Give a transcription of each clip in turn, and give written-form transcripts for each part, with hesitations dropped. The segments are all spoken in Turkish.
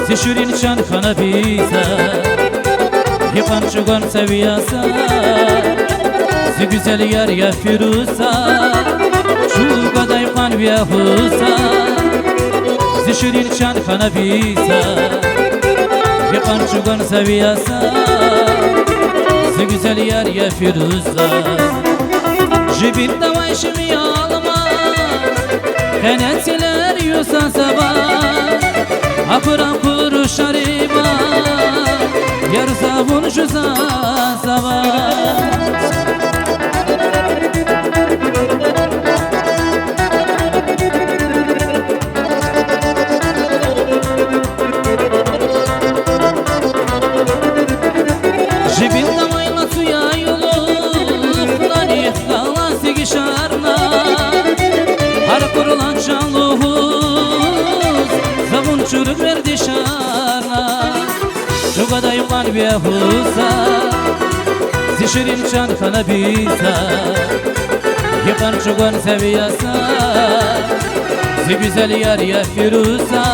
زشورين چند خانه بیزا یپان چوگان سویاسا زی güzel yar ya firusa چو بدای قان بیا حوسا زشورين چند خانه بیزا یپان چوگان سویاسا زی güzel yar ya firusa جبين دوايشم يالما خناتيلر يوسان سبا أقرا قرو شريبا يرزاون جزا سبا جبين دوايلا تويا يولو خلاني خلاسي شارنا هر kurulan canlığız zavun çürük verdi şarna çok adayım kalbiye husa zişirin çan kana biza yapan çoğun seviyasa zi güzel yar ya firusa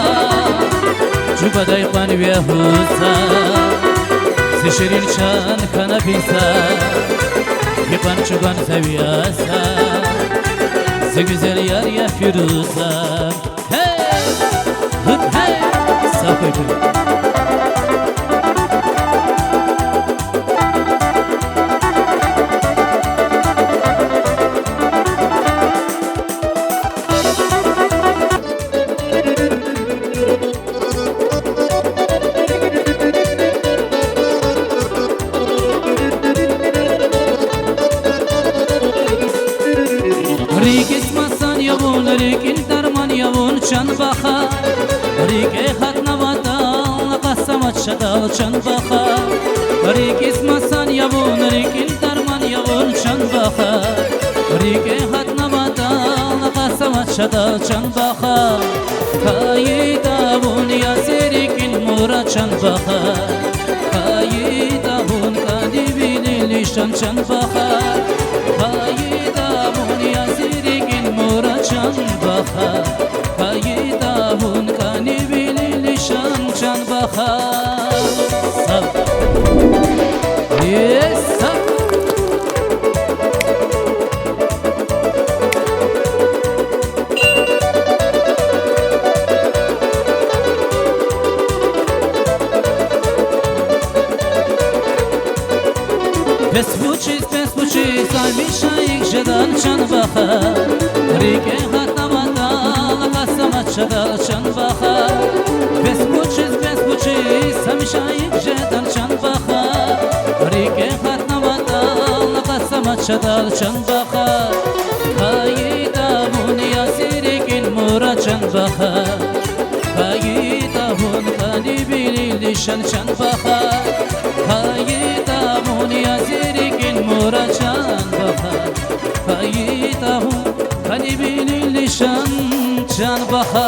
çok adayım kalbiye husa zişirin çan kana biza yapan çoğun seviyasa زی güzel yar ya firuza hey hıt hey sapıcı Rikis masan yavun, rikin darman yavun çan baxa Rike xatna vatal, qasamat şadal çan baxa Rikis masan yavun, rikin darman yavun çan baxa Rike xatna vatal, qasamat şadal çan baxa Kayidavun yasirikin mura çan baxa Kayidavun kadibini lişan çan baxa Kayidavun yasirikin mura çan baxa Kayidavun kanibili lişan çan baxa Sab Yes sab Bespuchis, sami shaik jadal chan baxa Rike hatna vatal, qasamat shadal chan baxa Bespuchis, sami shaik jadal chan baxa Rike hatna vatal, qasamat shadal chan baxa Kayidavun yasirikin mura chan baxa Kayidavun kanibili lishan chan baxa Kayidavun yasirikin mura chan baxa Kayidavun kanibili lishan chan baxa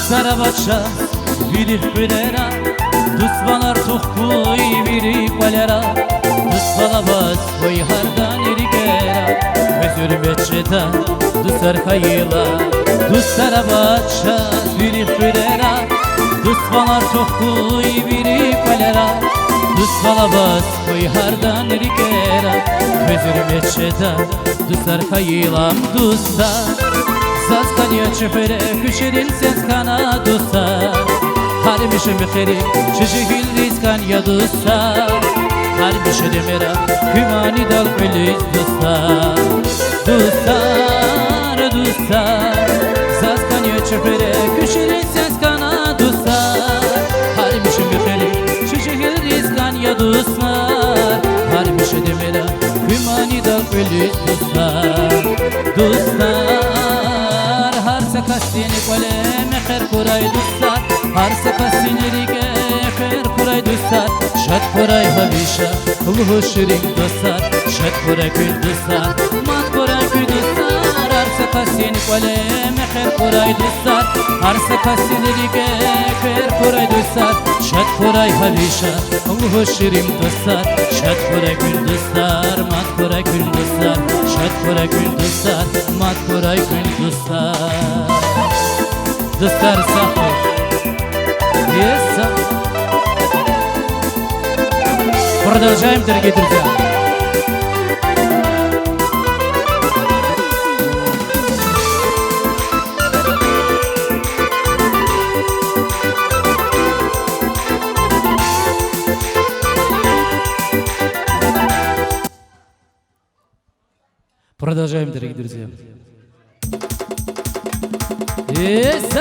Dostlara başa bilip bilera Dostlar tohkuy birip valera Dostlara bas koy hardan erikera Özür beçeda dostlar kayıla Dostlara başa bilip bilera Dostlar tohkuy birip valera Dostlara bas koy hardan erikera Özür beçeda dostlar kayılam dostlar Zaskania çöpere küşerin ses kana dostlar Harmişim bixeri çeşehil rizkan ya dostlar Harmişe demera kümani dal feliz dostlar Dostlar, dostlar Zaskania çöpere küşerin ses kana dostlar Harmişim bixeri çeşehil rizkan ya dostlar Harmişe demera kümani dal feliz dostlar Dostlar Sakasini kole meher kuray dostlar Har sakasini rige kher kuray dostlar Şat kuray habişa uluhu şirin dostlar Şat kuray kül dostlar mat kuray kül dostlar Har sakasini kole meher kuray dostlar Har sakasini rige kher kuray dostlar Şat kuray habişa uluhu şirin dostlar Şat kuray kül dostlar mat kuray kül dostlar Şat kuray kül dostlar mat kuray kül dostlar Dostlar sahur Yes Продолжаем, дорогие друзья Продолжаем, дорогие друзья Yes